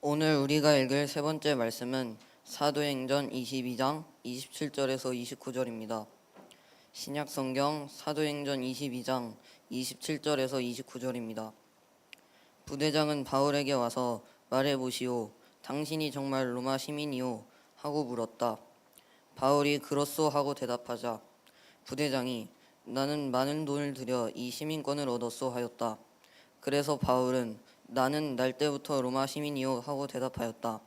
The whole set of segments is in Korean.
오늘 우리가 읽을 세 번째 말씀은 사도행전 22장 27절에서 29절입니다. 신약 성경 사도행전 22장 27절에서 29절입니다. 부대장은 바울에게 와서 말해보시오. 당신이 정말 로마 시민이오? 하고 물었다. 바울이 그렇소 하고 대답하자 부대장이 나는 많은 돈을 들여 이 시민권을 얻었소 하였다. 그래서 바울은 나는 날 때부터 로마 시민이요 하고 대답하였다.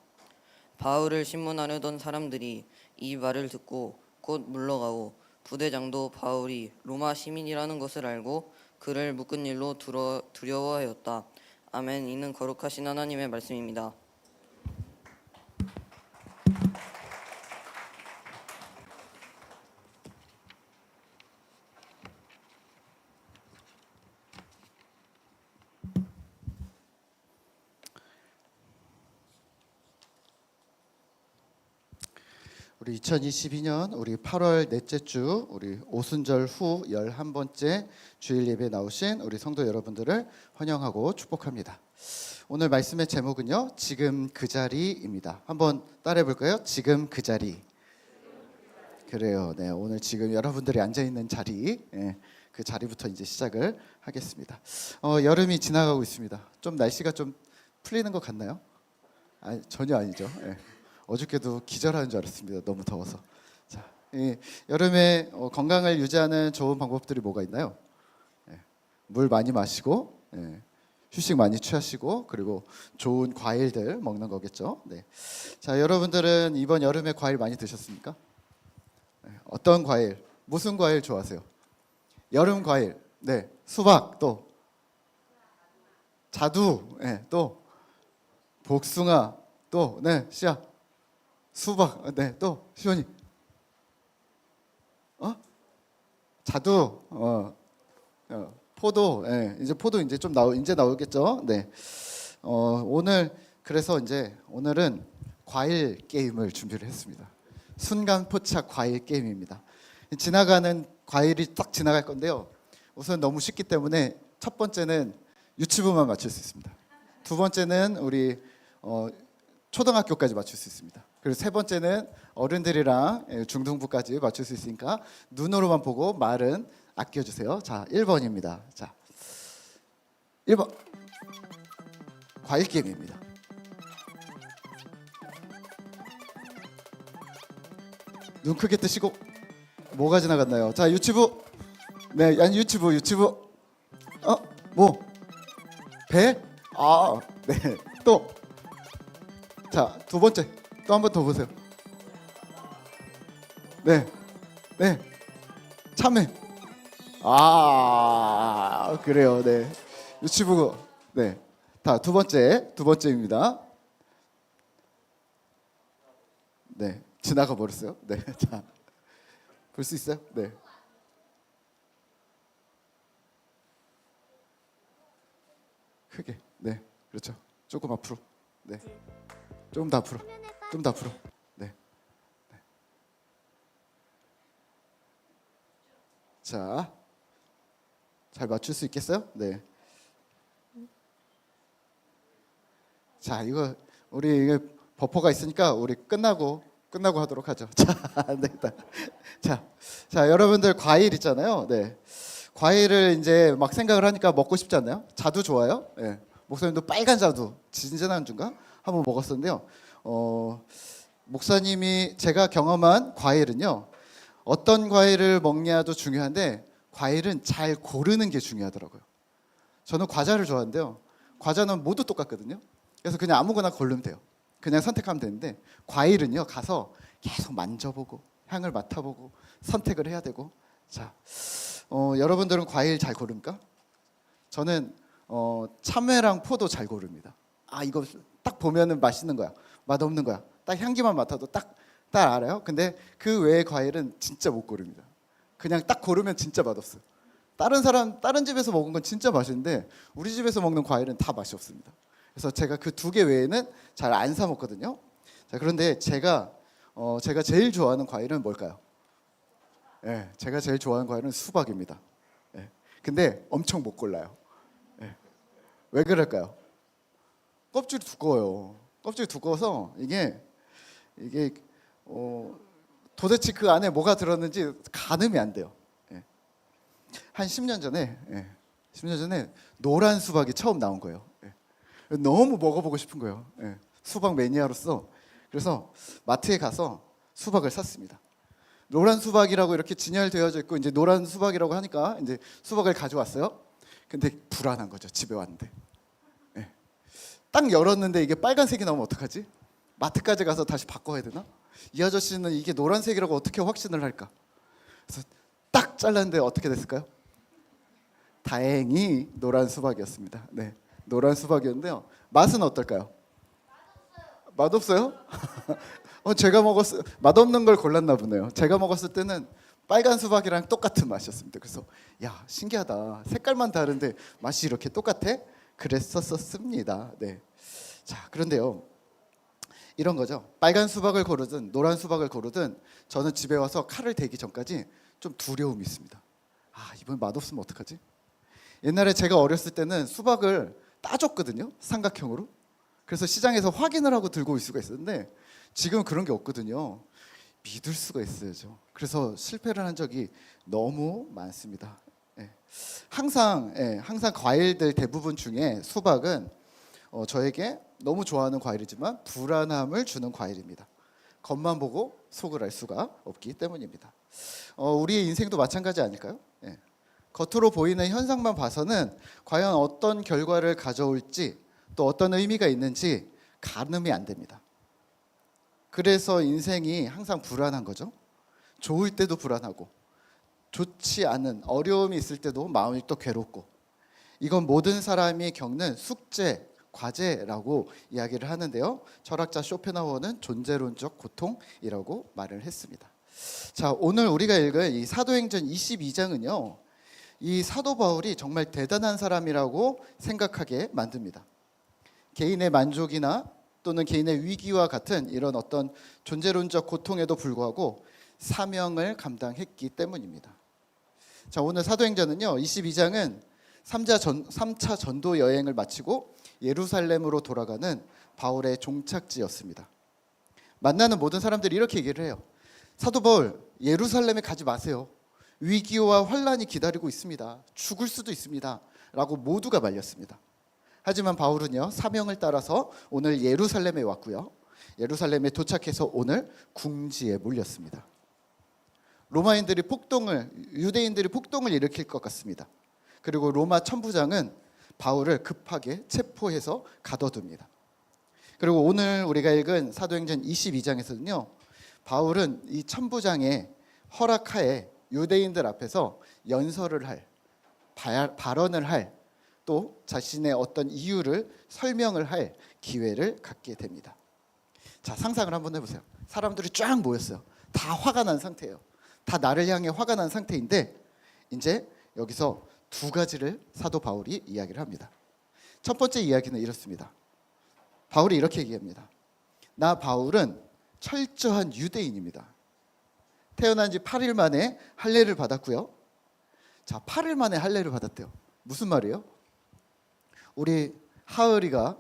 바울을 신문하려던 사람들이 이 말을 듣고 곧 물러가고 부대장도 바울이 로마 시민이라는 것을 알고 그를 묶은 일로 두려워하였다. 아멘. 이는 거룩하신 하나님의 말씀입니다. 우리 2022년 우리 8월 넷째 주 우리 오순절 후 11번째 주일 예배 나오신 우리 성도 여러분들을 환영하고 축복합니다. 오늘 말씀의 제목은요. 지금 그 자리입니다. 한번 따라해 볼까요? 지금 그 자리. 그래요. 네, 오늘 지금 여러분들이 앉아 있는 자리, 그 자리부터 이제 시작을 하겠습니다. 여름이 지나가고 있습니다. 좀 날씨가 좀 풀리는 것 같나요? 전혀 아니죠. 어저께도 기절하는 줄 알았습니다. 너무 더워서. 자, 여름에 건강을 유지하는 좋은 방법들이 뭐가 있나요? 물 많이 마시고, 휴식 많이 취하시고, 그리고 좋은 과일들 먹는 거겠죠. 네. 자, 여러분들은 이번 여름에 과일 많이 드셨습니까? 어떤 과일, 무슨 과일 좋아하세요? 여름 과일, 네, 수박, 또 자두, 또 복숭아, 또 씨앗. 수박, 또 시원이, 자두, 포도, 이제 포도 이제 좀 이제 나오겠죠. 네, 오늘 그래서 이제 오늘은 과일 게임을 준비를 했습니다. 순간 포착 과일 게임입니다. 지나가는 과일이 딱 지나갈 건데요. 우선 너무 쉽기 때문에 첫 번째는 유치부만 맞출 수 있습니다. 두 번째는 우리 초등학교까지 맞출 수 있습니다. 그리고 세 번째는 어른들이랑 중등부까지 맞출 수 있으니까 눈으로만 보고 말은 아껴주세요. 자, 1번입니다. 자, 1번 과일 게임입니다. 눈 크게 뜨시고 뭐가 지나갔나요? 자, 유치부. 네, 아니 유치부. 뭐? 배? 네. 또. 자, 두 번째. 또 한 번 더 보세요. 네. 참외. 그래요. 네. 유치부. 네. 다 두 번째입니다. 네. 지나가 버렸어요. 네. 자. 볼 수 있어요? 네. 크게. 네. 그렇죠. 조금 앞으로. 네. 조금 더 앞으로. 네. 자, 잘 맞출 수 있겠어요? 네. 자, 이거 우리 이게 버퍼가 있으니까 우리 끝나고 하도록 하죠. 자, 안 되겠다. 자, 여러분들 과일 있잖아요. 네. 과일을 이제 막 생각을 하니까 먹고 싶지 않나요? 자두 좋아요? 네. 목사님도 빨간 자두 지난주인가 한번 먹었었는데요. 목사님이 제가 경험한 과일은요. 어떤 과일을 먹냐도 중요한데 과일은 잘 고르는 게 중요하더라고요. 저는 과자를 좋아하는데요. 과자는 모두 똑같거든요. 그래서 그냥 아무거나 고르면 돼요. 그냥 선택하면 되는데 과일은요. 가서 계속 만져보고 향을 맡아보고 선택을 해야 되고. 자, 여러분들은 과일 잘 고릅니까? 저는 참외랑 포도 잘 고릅니다. 이거 딱 보면은 맛있는 거야. 맛없는 거야. 딱 향기만 맡아도 딱 알아요. 근데 그 외의 과일은 진짜 못 고릅니다. 그냥 딱 고르면 진짜 맛없어요. 다른 집에서 먹은 건 진짜 맛있는데 우리 집에서 먹는 과일은 다 맛이 없습니다. 그래서 제가 그 두 개 외에는 잘 안 사 먹거든요. 자, 그런데 제가 제일 좋아하는 과일은 뭘까요? 제가 제일 좋아하는 과일은 수박입니다. 근데 엄청 못 골라요. 왜 그럴까요? 껍질이 두꺼워요. 껍질이 두꺼워서 이게 도대체 그 안에 뭐가 들었는지 가늠이 안 돼요. 예. 한 10년 전에 10년 전에 노란 수박이 처음 나온 거예요. 예. 너무 먹어보고 싶은 거예요. 예. 수박 매니아로서. 그래서 마트에 가서 수박을 샀습니다. 노란 수박이라고 이렇게 진열되어져 있고 이제 노란 수박이라고 하니까 이제 수박을 가져왔어요. 근데 불안한 거죠. 집에 왔는데. 예. 딱 열었는데 이게 빨간색이 나오면 어떡하지? 마트까지 가서 다시 바꿔야 되나? 이 아저씨는 이게 노란색이라고 어떻게 확신을 할까? 그래서 딱 잘랐는데 어떻게 됐을까요? 다행히 노란 수박이었습니다. 네, 노란 수박이었는데요. 맛은 어떨까요? 맛없어요? 제가 먹었을 맛없는 걸 골랐나 보네요. 제가 먹었을 때는 빨간 수박이랑 똑같은 맛이었습니다. 그래서 야 신기하다. 색깔만 다른데 맛이 이렇게 똑같아? 그랬었습니다. 네. 자 그런데요. 이런 거죠. 빨간 수박을 고르든 노란 수박을 고르든 저는 집에 와서 칼을 대기 전까지 좀 두려움이 있습니다. 아 이번 맛없으면 어떡하지? 옛날에 제가 어렸을 때는 수박을 따줬거든요. 삼각형으로. 그래서 시장에서 확인을 하고 들고 올 수가 있었는데 지금 그런 게 없거든요. 믿을 수가 있어야죠. 그래서 실패를 한 적이 너무 많습니다. 항상 과일들 대부분 중에 수박은 저에게 너무 좋아하는 과일이지만 불안함을 주는 과일입니다. 겉만 보고 속을 알 수가 없기 때문입니다. 우리의 인생도 마찬가지 아닐까요? 겉으로 보이는 현상만 봐서는 과연 어떤 결과를 가져올지 또 어떤 의미가 있는지 가늠이 안 됩니다. 그래서 인생이 항상 불안한 거죠. 좋을 때도 불안하고 좋지 않은 어려움이 있을 때도 마음이 또 괴롭고 이건 모든 사람이 겪는 숙제, 과제라고 이야기를 하는데요. 철학자 쇼펜하우어는 존재론적 고통이라고 말을 했습니다. 자, 오늘 우리가 읽을 이 사도행전 22장은요. 이 사도 바울이 정말 대단한 사람이라고 생각하게 만듭니다. 개인의 만족이나 또는 개인의 위기와 같은 이런 어떤 존재론적 고통에도 불구하고 사명을 감당했기 때문입니다. 자, 오늘 사도행전은요. 22장은 3차 전도 여행을 마치고 예루살렘으로 돌아가는 바울의 종착지였습니다. 만나는 모든 사람들이 이렇게 얘기를 해요. 사도 바울, 예루살렘에 가지 마세요. 위기와 환란이 기다리고 있습니다. 죽을 수도 있습니다. 라고 모두가 말렸습니다. 하지만 바울은요, 사명을 따라서 오늘 예루살렘에 왔고요. 예루살렘에 도착해서 오늘 궁지에 몰렸습니다. 유대인들이 폭동을 일으킬 것 같습니다. 그리고 로마 천부장은 바울을 급하게 체포해서 가둬둡니다. 그리고 오늘 우리가 읽은 사도행전 22장에서는요. 바울은 이 천부장의 허락하에 유대인들 앞에서 연설을 할, 발언을 할, 또 자신의 어떤 이유를 설명을 할 기회를 갖게 됩니다. 자, 상상을 한번 해보세요. 사람들이 쫙 모였어요. 다 화가 난 상태예요. 다 나를 향해 화가 난 상태인데 이제 여기서 두 가지를 사도 바울이 이야기를 합니다. 첫 번째 이야기는 이렇습니다. 바울이 이렇게 얘기합니다. 나 바울은 철저한 유대인입니다. 태어난 지 8일 만에 할례를 받았고요. 자, 8일 만에 할례를 받았대요. 무슨 말이에요? 우리 하을이가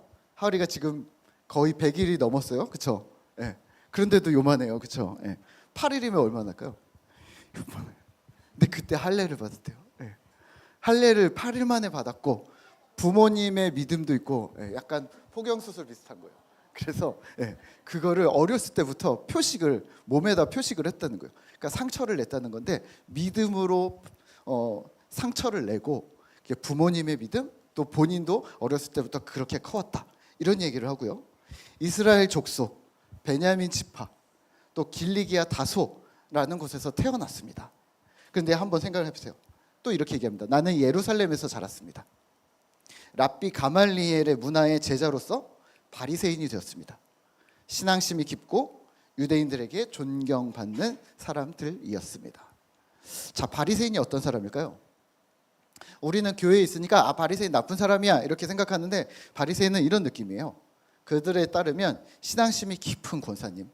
지금 거의 100일이 넘었어요. 그렇죠? 예. 그런데도 요만해요. 그렇죠? 예. 8일이면 얼마나 할까요? 요만해요. 근데 그때 할례를 받았대요. 예. 할례를 8일 만에 받았고 부모님의 믿음도 있고 약간 포경수술 비슷한 거예요. 그래서 그거를 어렸을 때부터 몸에다 표식을 했다는 거예요. 그러니까 상처를 냈다는 건데 믿음으로 상처를 내고 부모님의 믿음 또 본인도 어렸을 때부터 그렇게 커왔다 이런 얘기를 하고요. 이스라엘 족속 베냐민 지파 또 길리기아 다소라는 곳에서 태어났습니다. 그런데 한번 생각을 해보세요. 또 이렇게 얘기합니다. 나는 예루살렘에서 자랐습니다. 랍비 가말리엘의 문화의 제자로서 바리새인이 되었습니다. 신앙심이 깊고 유대인들에게 존경받는 사람들이었습니다. 자, 바리새인이 어떤 사람일까요? 우리는 교회에 있으니까 바리새인 나쁜 사람이야 이렇게 생각하는데 바리새인은 이런 느낌이에요. 그들에 따르면 신앙심이 깊은 권사님,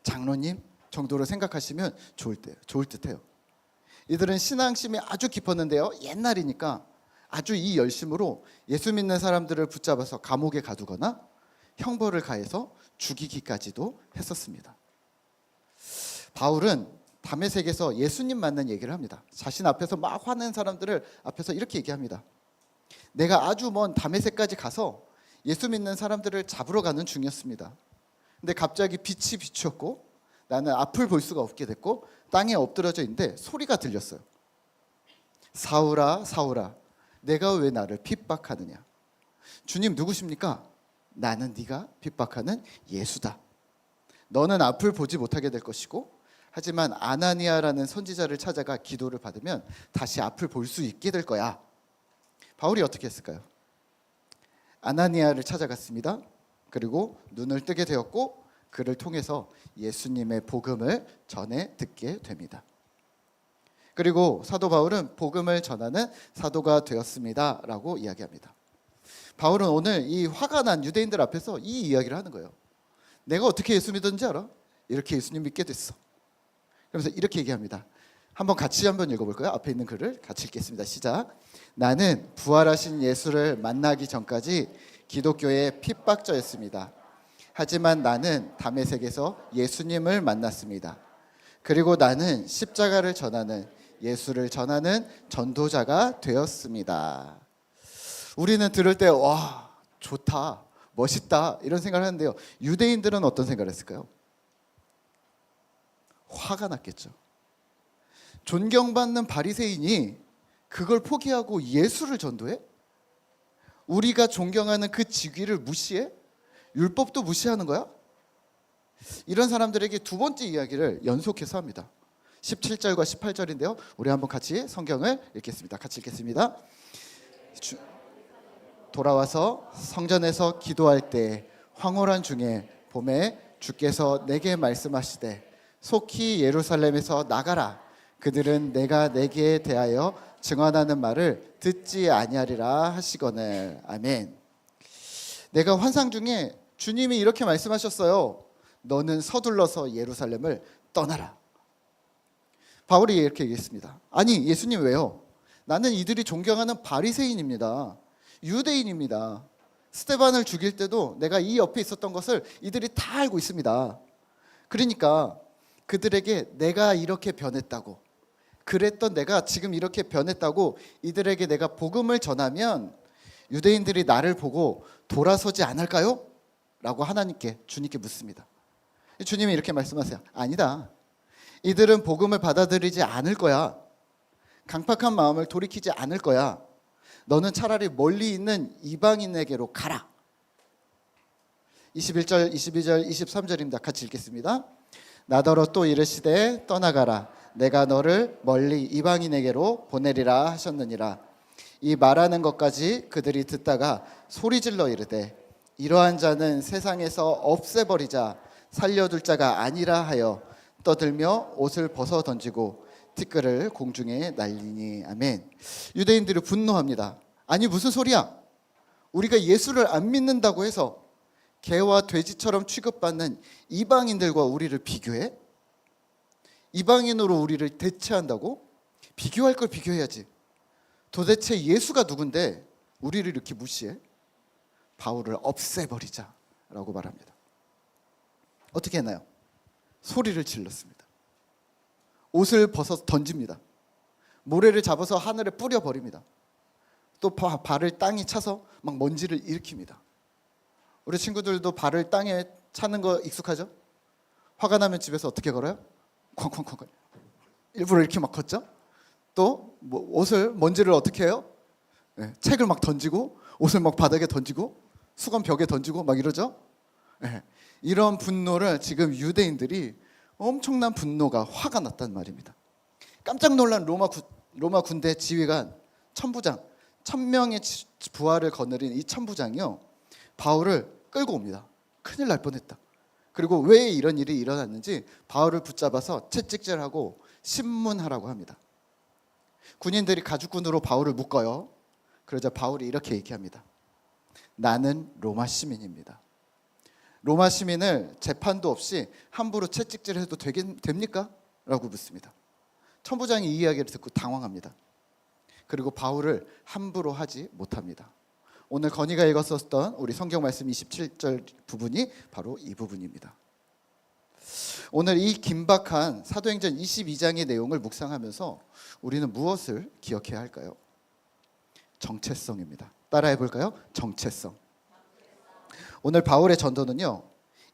장로님 정도로 생각하시면 좋을 듯해요. 이들은 신앙심이 아주 깊었는데요. 옛날이니까 아주 이 열심으로 예수 믿는 사람들을 붙잡아서 감옥에 가두거나 형벌을 가해서 죽이기까지도 했었습니다. 바울은 다메섹에서 예수님 만난 얘기를 합니다. 자신 앞에서 막 화낸 사람들을 앞에서 이렇게 얘기합니다. 내가 아주 먼 다메섹까지 가서 예수 믿는 사람들을 잡으러 가는 중이었습니다. 근데 갑자기 빛이 비추었고 나는 앞을 볼 수가 없게 됐고 땅에 엎드러져 있는데 소리가 들렸어요. 사울아 사울아 내가 왜 나를 핍박하느냐. 주님 누구십니까? 나는 네가 핍박하는 예수다. 너는 앞을 보지 못하게 될 것이고 하지만 아나니아라는 선지자를 찾아가 기도를 받으면 다시 앞을 볼 수 있게 될 거야. 바울이 어떻게 했을까요? 아나니아를 찾아갔습니다. 그리고 눈을 뜨게 되었고 그를 통해서 예수님의 복음을 전해 듣게 됩니다. 그리고 사도 바울은 복음을 전하는 사도가 되었습니다 라고 이야기합니다. 바울은 오늘 이 화가 난 유대인들 앞에서 이 이야기를 하는 거예요. 내가 어떻게 예수 믿었는지 알아? 이렇게 예수님 믿게 됐어. 그래서 이렇게 얘기합니다. 같이 한번 읽어볼까요? 앞에 있는 글을 같이 읽겠습니다. 시작. 나는 부활하신 예수를 만나기 전까지 기독교의 핍박자였습니다. 하지만 나는 다메섹에서 예수님을 만났습니다. 그리고 나는 십자가를 전하는 예수를 전하는 전도자가 되었습니다. 우리는 들을 때 와 좋다 멋있다 이런 생각을 하는데요. 유대인들은 어떤 생각을 했을까요? 화가 났겠죠. 존경받는 바리새인이 그걸 포기하고 예수를 전도해? 우리가 존경하는 그 직위를 무시해? 율법도 무시하는 거야? 이런 사람들에게 두 번째 이야기를 연속해서 합니다. 17절과 18절인데요. 우리 한번 같이 성경을 읽겠습니다. 같이 읽겠습니다. 돌아와서 성전에서 기도할 때 황홀한 중에 봄에 주께서 내게 말씀하시되 속히 예루살렘에서 나가라. 그들은 내가 내게 대하여 증언하는 말을 듣지 아니하리라 하시거늘. 아멘. 내가 환상 중에 주님이 이렇게 말씀하셨어요. 너는 서둘러서 예루살렘을 떠나라. 바울이 이렇게 얘기했습니다. 아니 예수님 왜요? 나는 이들이 존경하는 바리새인입니다. 유대인입니다. 스데반을 죽일 때도 내가 이 옆에 있었던 것을 이들이 다 알고 있습니다. 그러니까 그들에게 내가 이렇게 변했다고, 그랬던 내가 지금 이렇게 변했다고 이들에게 내가 복음을 전하면 유대인들이 나를 보고 돌아서지 않을까요? 라고 주님께 묻습니다. 주님이 이렇게 말씀하세요. 아니다. 이들은 복음을 받아들이지 않을 거야. 강팍한 마음을 돌이키지 않을 거야. 너는 차라리 멀리 있는 이방인에게로 가라. 21절, 22절, 23절입니다. 같이 읽겠습니다. 나더러 또 이르시되 떠나가라. 내가 너를 멀리 이방인에게로 보내리라 하셨느니라. 이 말하는 것까지 그들이 듣다가 소리질러 이르되 이러한 자는 세상에서 없애버리자 살려둘 자가 아니라 하여 떠들며 옷을 벗어 던지고 티끌을 공중에 날리니. 아멘. 유대인들이 분노합니다. 아니 무슨 소리야? 우리가 예수를 안 믿는다고 해서 개와 돼지처럼 취급받는 이방인들과 우리를 비교해? 이방인으로 우리를 대체한다고? 비교할 걸 비교해야지. 도대체 예수가 누군데 우리를 이렇게 무시해? 바울을 없애버리자라고 말합니다. 어떻게 했나요? 소리를 질렀습니다. 옷을 벗어 던집니다. 모래를 잡아서 하늘에 뿌려버립니다. 또 발을 땅에 차서 막 먼지를 일으킵니다. 우리 친구들도 발을 땅에 차는 거 익숙하죠? 화가 나면 집에서 어떻게 걸어요? 쾅쾅쾅쾅. 일부러 이렇게 막 걷죠? 또 먼지를 어떻게 해요? 네, 책을 막 던지고 옷을 막 바닥에 던지고 수건 벽에 던지고 막 이러죠? 네, 이런 분노를 지금 유대인들이 엄청난 분노가 화가 났단 말입니다. 깜짝 놀란 로마 군대 지휘관 천부장 1000명의 부하를 거느린 이 천부장이요 바울을 끌고 옵니다. 큰일 날 뻔했다. 그리고 왜 이런 일이 일어났는지 바울을 붙잡아서 채찍질하고 신문하라고 합니다. 군인들이 가죽군으로 바울을 묶어요. 그러자 바울이 이렇게 얘기합니다. 나는 로마 시민입니다. 로마 시민을 재판도 없이 함부로 채찍질해도 됩니까? 라고 묻습니다. 천부장이 이 이야기를 듣고 당황합니다. 그리고 바울을 함부로 하지 못합니다. 오늘 건이가 읽었었던 우리 성경 말씀 27절 부분이 바로 이 부분입니다. 오늘 이 긴박한 사도행전 22장의 내용을 묵상하면서 우리는 무엇을 기억해야 할까요? 정체성입니다. 따라해 볼까요? 정체성. 오늘 바울의 전도는요,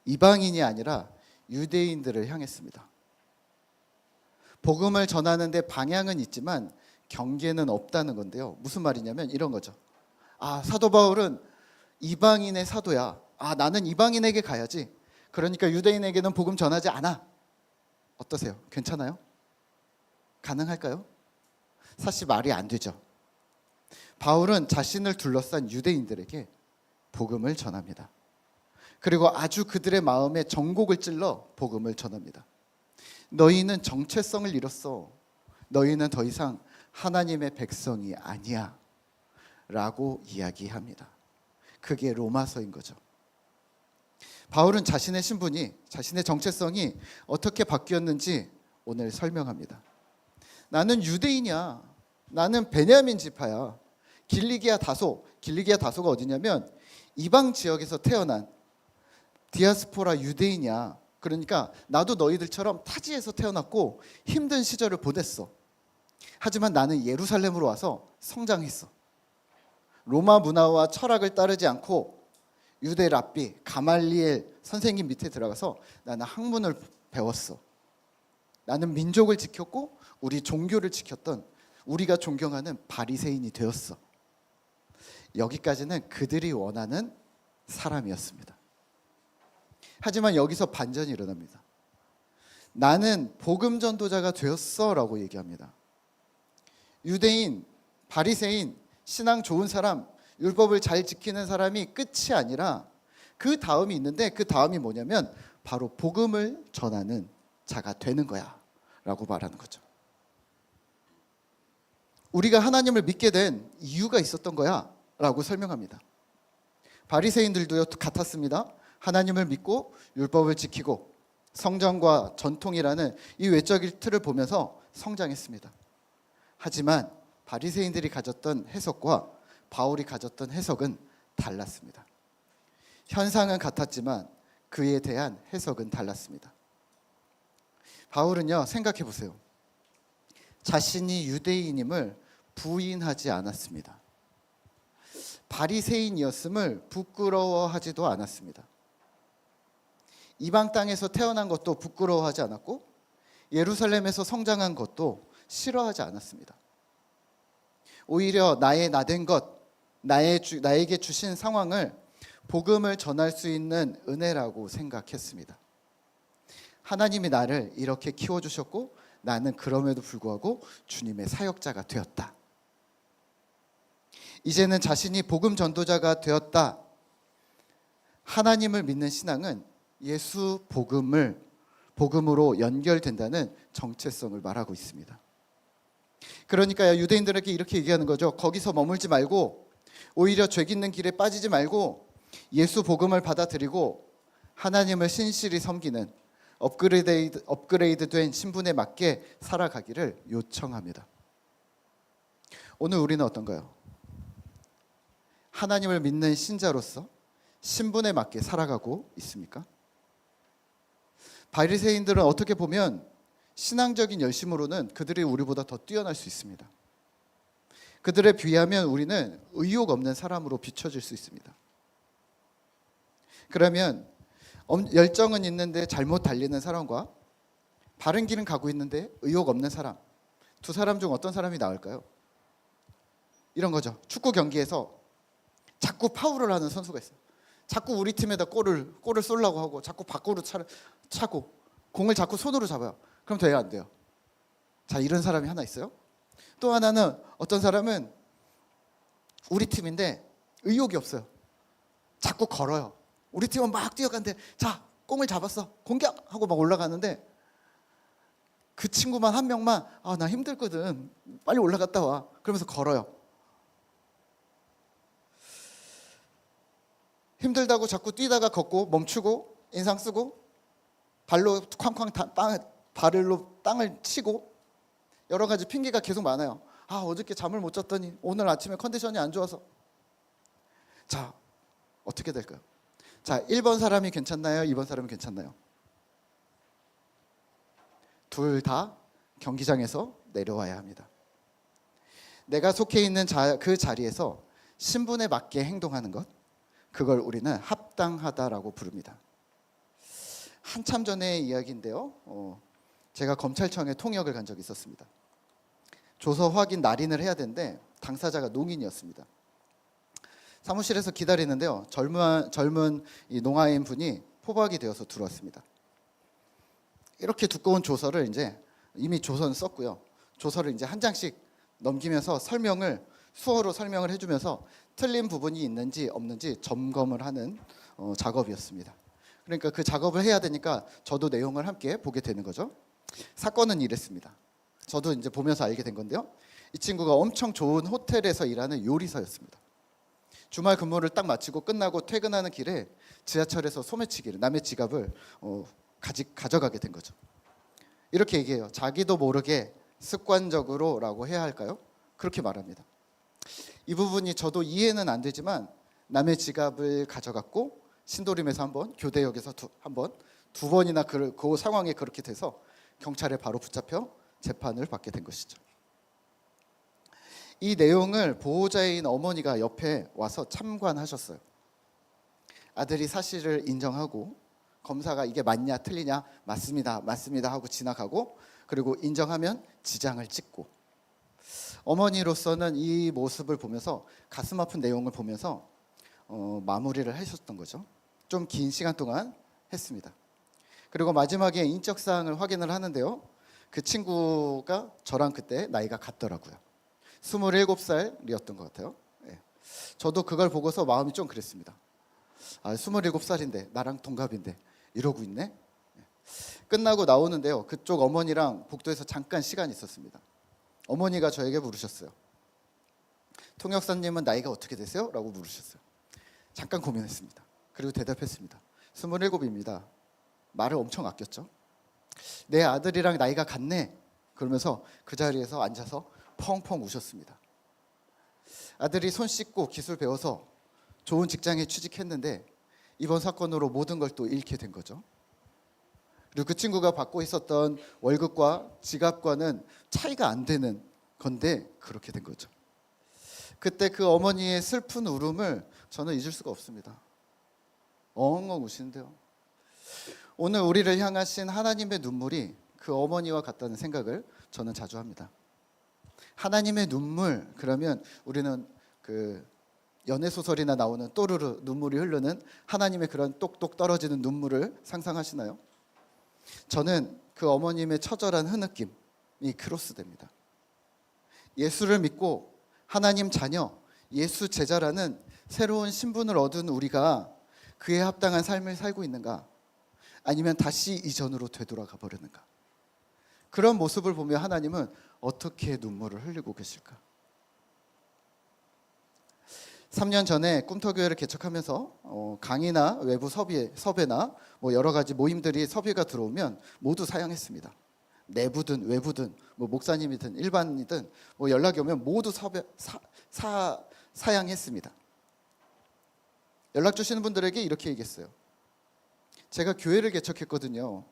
이방인이 아니라 유대인들을 향했습니다. 복음을 전하는데 방향은 있지만 경계는 없다는 건데요. 무슨 말이냐면 이런 거죠. 사도 바울은 이방인의 사도야. 나는 이방인에게 가야지. 그러니까 유대인에게는 복음 전하지 않아. 어떠세요? 괜찮아요? 가능할까요? 사실 말이 안 되죠. 바울은 자신을 둘러싼 유대인들에게 복음을 전합니다. 그리고 아주 그들의 마음에 정곡을 찔러 복음을 전합니다. 너희는 정체성을 잃었어. 너희는 더 이상 하나님의 백성이 아니야. 라고 이야기합니다. 그게 로마서인 거죠. 바울은 자신의 신분이, 자신의 정체성이 어떻게 바뀌었는지 오늘 설명합니다. 나는 유대인이야. 나는 베냐민 지파야. 길리기아 다소가 어디냐면 이방 지역에서 태어난 디아스포라 유대인이야. 그러니까 나도 너희들처럼 타지에서 태어났고 힘든 시절을 보냈어. 하지만 나는 예루살렘으로 와서 성장했어. 로마 문화와 철학을 따르지 않고 유대 랍비 가말리엘 선생님 밑에 들어가서 나는 학문을 배웠어. 나는 민족을 지켰고 우리 종교를 지켰던, 우리가 존경하는 바리새인이 되었어. 여기까지는 그들이 원하는 사람이었습니다. 하지만 여기서 반전이 일어납니다. 나는 복음 전도자가 되었어 라고 얘기합니다. 유대인, 바리새인, 신앙 좋은 사람, 율법을 잘 지키는 사람이 끝이 아니라 그 다음이 있는데, 그 다음이 뭐냐면 바로 복음을 전하는 자가 되는 거야 라고 말하는 거죠. 우리가 하나님을 믿게 된 이유가 있었던 거야 라고 설명합니다. 바리새인들도 같았습니다. 하나님을 믿고 율법을 지키고 성전과 전통이라는 이 외적인 틀을 보면서 성장했습니다. 하지만 바리새인들이 가졌던 해석과 바울이 가졌던 해석은 달랐습니다. 현상은 같았지만 그에 대한 해석은 달랐습니다. 바울은요, 생각해 보세요. 자신이 유대인임을 부인하지 않았습니다. 바리새인이었음을 부끄러워하지도 않았습니다. 이방 땅에서 태어난 것도 부끄러워하지 않았고 예루살렘에서 성장한 것도 싫어하지 않았습니다. 오히려 나의 나된 것, 나에게 주신 상황을 복음을 전할 수 있는 은혜라고 생각했습니다. 하나님이 나를 이렇게 키워주셨고 나는 그럼에도 불구하고 주님의 사역자가 되었다. 이제는 자신이 복음 전도자가 되었다. 하나님을 믿는 신앙은 예수 복음으로 연결된다는 정체성을 말하고 있습니다. 그러니까 유대인들에게 이렇게 얘기하는 거죠. 거기서 머물지 말고 오히려 죄 짓는 길에 빠지지 말고 예수 복음을 받아들이고 하나님을 신실히 섬기는 업그레이드된 신분에 맞게 살아가기를 요청합니다. 오늘 우리는 어떤가요? 하나님을 믿는 신자로서 신분에 맞게 살아가고 있습니까? 바리새인들은 어떻게 보면 신앙적인 열심으로는 그들이 우리보다 더 뛰어날 수 있습니다. 그들에 비하면 우리는 의욕 없는 사람으로 비춰질 수 있습니다. 그러면 열정은 있는데 잘못 달리는 사람과 바른 길은 가고 있는데 의욕 없는 사람, 두 사람 중 어떤 사람이 나을까요? 이런 거죠. 축구 경기에서 자꾸 파울을 하는 선수가 있어요. 자꾸 우리 팀에다 골을 쏘려고 하고 자꾸 밖으로 차고 공을 자꾸 손으로 잡아요. 그럼 돼요, 안 돼요? 자, 이런 사람이 하나 있어요. 또 하나는 어떤 사람은 우리 팀인데 의욕이 없어요. 자꾸 걸어요. 우리 팀은 막 뛰어가는데 자, 공을 잡았어. 공격하고 막 올라가는데 그 친구만 한 명만 나 힘들거든. 빨리 올라갔다 와. 그러면서 걸어요. 힘들다고 자꾸 뛰다가 걷고 멈추고 인상 쓰고 발로 쾅쾅 발로 땅을 치고 여러 가지 핑계가 계속 많아요. 어저께 잠을 못 잤더니 오늘 아침에 컨디션이 안 좋아서. 자, 어떻게 될까요? 자, 1번 사람이 괜찮나요? 2번 사람이 괜찮나요? 둘 다 경기장에서 내려와야 합니다. 내가 속해 있는 그 자리에서 신분에 맞게 행동하는 것, 그걸 우리는 합당하다라고 부릅니다. 한참 전의 이야기인데요. 제가 검찰청에 통역을 간 적이 있었습니다. 조서 확인 날인을 해야 되는데 당사자가 농인이었습니다. 사무실에서 기다리는데요. 젊은 이 농아인 분이 포박이 되어서 들어왔습니다. 이렇게 두꺼운 조서를 이제 이미 조서는 썼고요. 조서를 이제 한 장씩 넘기면서 수어로 설명을 해주면서 틀린 부분이 있는지 없는지 점검을 하는 작업이었습니다. 그러니까 그 작업을 해야 되니까 저도 내용을 함께 보게 되는 거죠. 사건은 이랬습니다. 저도 이제 보면서 알게 된 건데요. 이 친구가 엄청 좋은 호텔에서 일하는 요리사였습니다. 주말 근무를 딱 마치고 끝나고 퇴근하는 길에 지하철에서 소매치기를, 남의 지갑을 가져가게 된 거죠. 이렇게 얘기해요. 자기도 모르게 습관적으로라고 해야 할까요? 그렇게 말합니다. 이 부분이 저도 이해는 안 되지만 남의 지갑을 가져갔고 신도림에서 한번, 교대역에서 두 번이나 그 상황에 그렇게 돼서 경찰에 바로 붙잡혀 재판을 받게 된 것이죠. 이 내용을 보호자인 어머니가 옆에 와서 참관하셨어요. 아들이 사실을 인정하고 검사가 이게 맞냐 틀리냐 맞습니다 하고 지나가고, 그리고 인정하면 지장을 찍고, 어머니로서는 이 모습을 보면서 가슴 아픈 내용을 보면서 마무리를 하셨던 거죠. 좀 긴 시간 동안 했습니다. 그리고 마지막에 인적 사항을 확인을 하는데요. 그 친구가 저랑 그때 나이가 같더라고요. 27살이었던 것 같아요. 예. 저도 그걸 보고서 마음이 좀 그랬습니다. 27살인데 나랑 동갑인데 이러고 있네. 끝나고 나오는데요. 그쪽 어머니랑 복도에서 잠깐 시간이 있었습니다. 어머니가 저에게 물으셨어요. 통역사님은 나이가 어떻게 되세요? 라고 물으셨어요. 잠깐 고민했습니다. 그리고 대답했습니다. 27입니다. 말을 엄청 아꼈죠. 내 아들이랑 나이가 같네. 그러면서 그 자리에서 앉아서 펑펑 우셨습니다. 아들이 손 씻고 기술 배워서 좋은 직장에 취직했는데 이번 사건으로 모든 걸 또 잃게 된 거죠. 그리고 그 친구가 받고 있었던 월급과 지갑과는 차이가 안 되는 건데 그렇게 된 거죠. 그때 그 어머니의 슬픈 울음을 저는 잊을 수가 없습니다. 엉엉 우시는데요. 오늘 우리를 향하신 하나님의 눈물이 그 어머니와 같다는 생각을 저는 자주 합니다. 하나님의 눈물, 그러면 우리는 그 연애 소설이나 나오는 또르르 눈물이 흐르는 하나님의 그런 똑똑 떨어지는 눈물을 상상하시나요? 저는 그 어머님의 처절한 흐느낌이 크로스됩니다. 예수를 믿고 하나님 자녀, 예수 제자라는 새로운 신분을 얻은 우리가 그에 합당한 삶을 살고 있는가? 아니면 다시 이전으로 되돌아가 버리는가? 그런 모습을 보며 하나님은 어떻게 눈물을 흘리고 계실까? 3년 전에 꿈터교회를 개척하면서 강의나 외부 섭외나 뭐 여러 가지 모임들이 섭외가 들어오면 모두 사양했습니다. 내부든 외부든 뭐 목사님이든 일반이든 뭐 연락이 오면 모두 사양했습니다. 연락 주시는 분들에게 이렇게 얘기했어요. 제가 교회를 개척했거든요.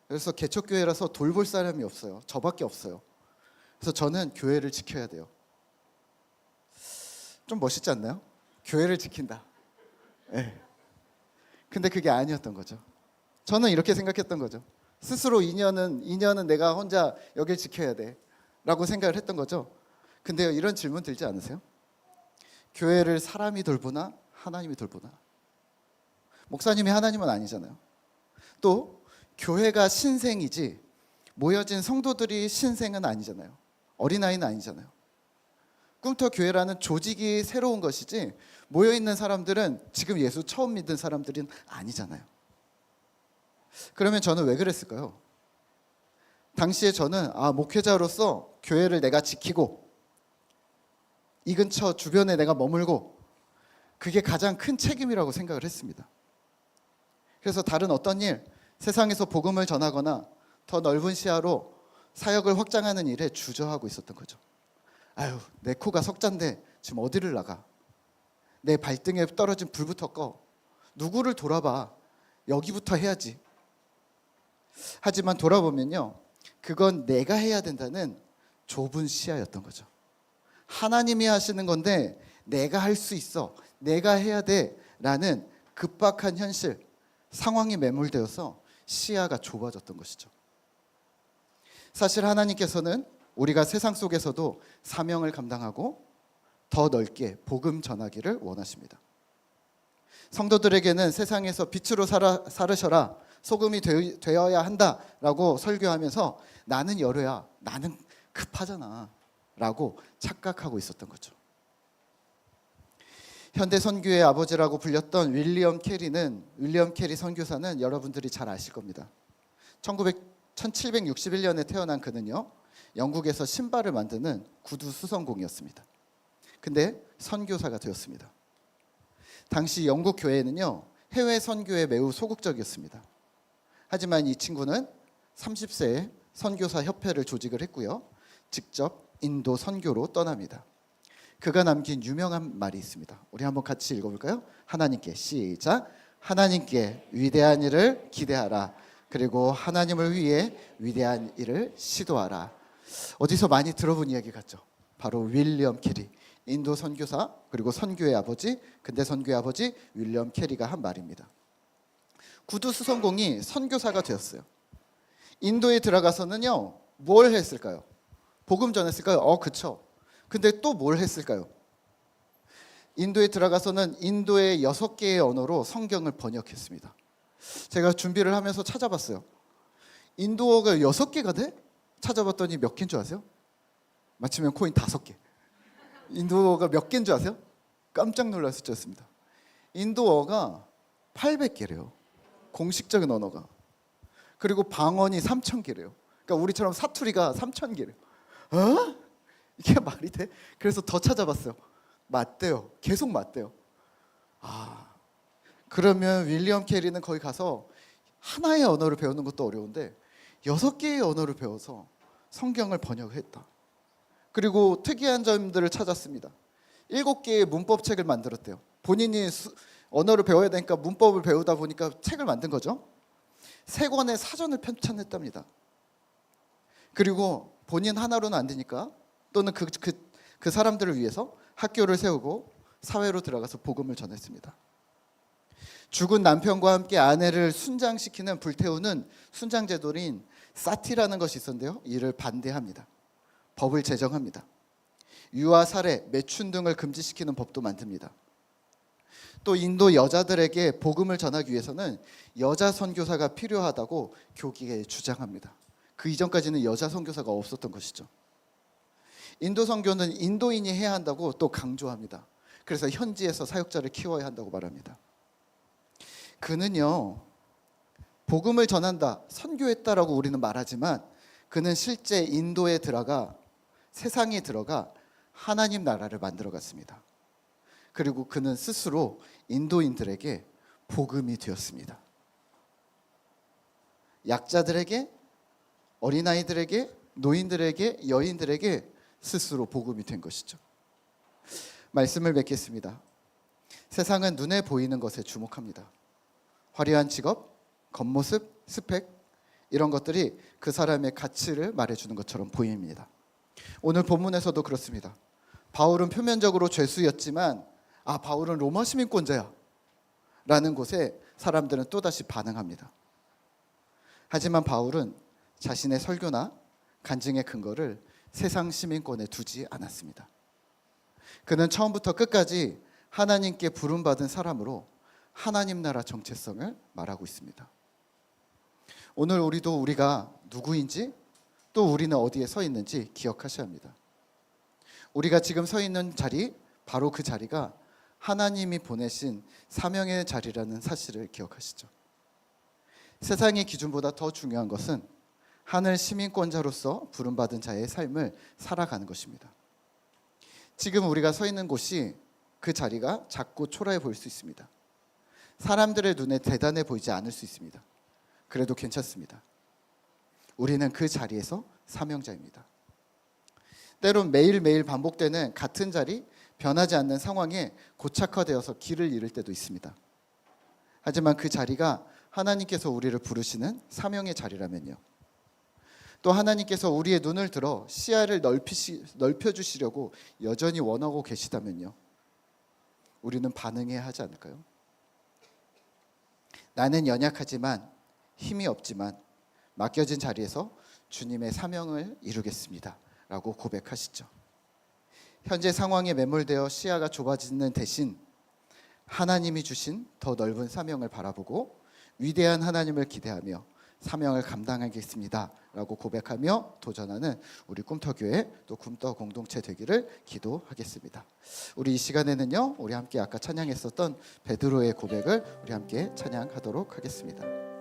그래서 개척교회라서 돌볼 사람이 없어요. 저밖에 없어요. 그래서 저는 교회를 지켜야 돼요. 좀 멋있지 않나요? 교회를 지킨다. 네. 근데 그게 아니었던 거죠. 저는 이렇게 생각했던 거죠. 스스로 2년은 내가 혼자 여길 지켜야 돼 라고 생각을 했던 거죠. 근데요, 이런 질문 들지 않으세요? 교회를 사람이 돌보나 하나님이 돌보나? 목사님이 하나님은 아니잖아요. 또 교회가 신생이지 모여진 성도들이 신생은 아니잖아요. 어린아이는 아니잖아요. 꿈터교회라는 조직이 새로운 것이지 모여있는 사람들은 지금 예수 처음 믿은 사람들은 아니잖아요. 그러면 저는 왜 그랬을까요? 당시에 저는 목회자로서 교회를 내가 지키고 이 근처 주변에 내가 머물고 그게 가장 큰 책임이라고 생각을 했습니다. 그래서 다른 어떤 일, 세상에서 복음을 전하거나 더 넓은 시야로 사역을 확장하는 일에 주저하고 있었던 거죠. 내 코가 석잔데 지금 어디를 나가? 내 발등에 떨어진 불부터 꺼. 누구를 돌아봐. 여기부터 해야지. 하지만 돌아보면요, 그건 내가 해야 된다는 좁은 시야였던 거죠. 하나님이 하시는 건데 내가 할 수 있어, 내가 해야 돼라는 급박한 현실, 상황이 매몰되어서 시야가 좁아졌던 것이죠. 사실 하나님께서는 우리가 세상 속에서도 사명을 감당하고 더 넓게 복음 전하기를 원하십니다. 성도들에게는 세상에서 빛으로 살으셔라, 소금이 되어야 한다라고 설교하면서 나는 여려야, 나는 급하잖아 라고 착각하고 있었던 거죠. 현대 선교의 아버지라고 불렸던 윌리엄 캐리 선교사는 여러분들이 잘 아실 겁니다. 1761년에 태어난 그는요, 영국에서 신발을 만드는 구두 수선공이었습니다. 근데 선교사가 되었습니다. 당시 영국 교회는요, 해외 선교에 매우 소극적이었습니다. 하지만 이 친구는 30세에 선교사 협회를 조직을 했고요, 직접 인도 선교로 떠납니다. 그가 남긴 유명한 말이 있습니다. 우리 한번 같이 읽어볼까요? 하나님께, 시작. 하나님께 위대한 일을 기대하라. 그리고 하나님을 위해 위대한 일을 시도하라. 어디서 많이 들어본 이야기 같죠? 바로 윌리엄 캐리, 인도 선교사, 그리고 선교의 아버지, 근대 선교의 아버지 윌리엄 캐리가 한 말입니다. 구두 수선공이 선교사가 되었어요. 인도에 들어가서는요, 뭘 했을까요? 복음 전했을까요? 그쵸. 근데 또 뭘 했을까요? 인도에 들어가서는 인도의 6개의 언어로 성경을 번역했습니다. 제가 준비를 하면서 찾아봤어요. 인도어가 6개가 돼? 찾아봤더니 몇 개인 줄 아세요? 맞추면 코인 5개. 인도어가 몇 개인 줄 아세요? 깜짝 놀랄 숫자였습니다. 인도어가 800개래요. 공식적인 언어가. 그리고 방언이 3,000개래요. 그러니까 우리처럼 사투리가 3,000개래요. 이게 말이 돼? 그래서 더 찾아봤어요. 맞대요. 계속 맞대요. 그러면 윌리엄 캐리는 거기 가서 하나의 언어를 배우는 것도 어려운데 6개의 언어를 배워서 성경을 번역했다. 그리고 특이한 점들을 찾았습니다. 7개의 문법책을 만들었대요. 본인이 언어를 배워야 되니까 문법을 배우다 보니까 책을 만든 거죠. 3권의 사전을 편찬했답니다. 그리고 본인 하나로는 안 되니까 또는 그 사람들을 위해서 학교를 세우고 사회로 들어가서 복음을 전했습니다. 죽은 남편과 함께 아내를 순장시키는, 불태우는 순장제도인 사티라는 것이 있었는데요, 이를 반대합니다. 법을 제정합니다. 유아, 살해, 매춘 등을 금지시키는 법도 만듭니다. 또 인도 여자들에게 복음을 전하기 위해서는 여자 선교사가 필요하다고 교기에 주장합니다. 그 이전까지는 여자 선교사가 없었던 것이죠. 인도 선교는 인도인이 해야 한다고 또 강조합니다. 그래서 현지에서 사역자를 키워야 한다고 말합니다. 그는요, 복음을 전한다, 선교했다라고 우리는 말하지만 그는 실제 인도에 들어가, 세상에 들어가 하나님 나라를 만들어 갔습니다. 그리고 그는 스스로 인도인들에게 복음이 되었습니다. 약자들에게, 어린아이들에게, 노인들에게, 여인들에게 스스로 복음이 된 것이죠. 말씀을 맺겠습니다. 세상은 눈에 보이는 것에 주목합니다. 화려한 직업, 겉모습, 스펙, 이런 것들이 그 사람의 가치를 말해주는 것처럼 보입니다. 오늘 본문에서도 그렇습니다. 바울은 표면적으로 죄수였지만 바울은 로마 시민권자야 라는 곳에 사람들은 또다시 반응합니다. 하지만 바울은 자신의 설교나 간증의 근거를 세상 시민권에 두지 않았습니다. 그는 처음부터 끝까지 하나님께 부름받은 사람으로 하나님 나라 정체성을 말하고 있습니다. 오늘 우리도 우리가 누구인지, 또 우리는 어디에 서 있는지 기억하셔야 합니다. 우리가 지금 서 있는 자리, 바로 그 자리가 하나님이 보내신 사명의 자리라는 사실을 기억하시죠. 세상의 기준보다 더 중요한 것은 하늘 시민권자로서 부름받은 자의 삶을 살아가는 것입니다. 지금 우리가 서 있는 곳이, 그 자리가 작고 초라해 보일 수 있습니다. 사람들의 눈에 대단해 보이지 않을 수 있습니다. 그래도 괜찮습니다. 우리는 그 자리에서 사명자입니다. 때론 매일매일 반복되는 같은 자리, 변하지 않는 상황에 고착화되어서 길을 잃을 때도 있습니다. 하지만 그 자리가 하나님께서 우리를 부르시는 사명의 자리라면요. 또 하나님께서 우리의 눈을 들어 시야를 넓혀주시려고 여전히 원하고 계시다면요. 우리는 반응해야 하지 않을까요? 나는 연약하지만 힘이 없지만 맡겨진 자리에서 주님의 사명을 이루겠습니다 라고 고백하시죠. 현재 상황에 매몰되어 시야가 좁아지는 대신 하나님이 주신 더 넓은 사명을 바라보고 위대한 하나님을 기대하며 사명을 감당하겠습니다 라고 고백하며 도전하는 우리 꿈터교회 또 꿈터 공동체 되기를 기도하겠습니다. 우리 이 시간에는요, 우리 함께 아까 찬양했었던 베드로의 고백을 우리 함께 찬양하도록 하겠습니다.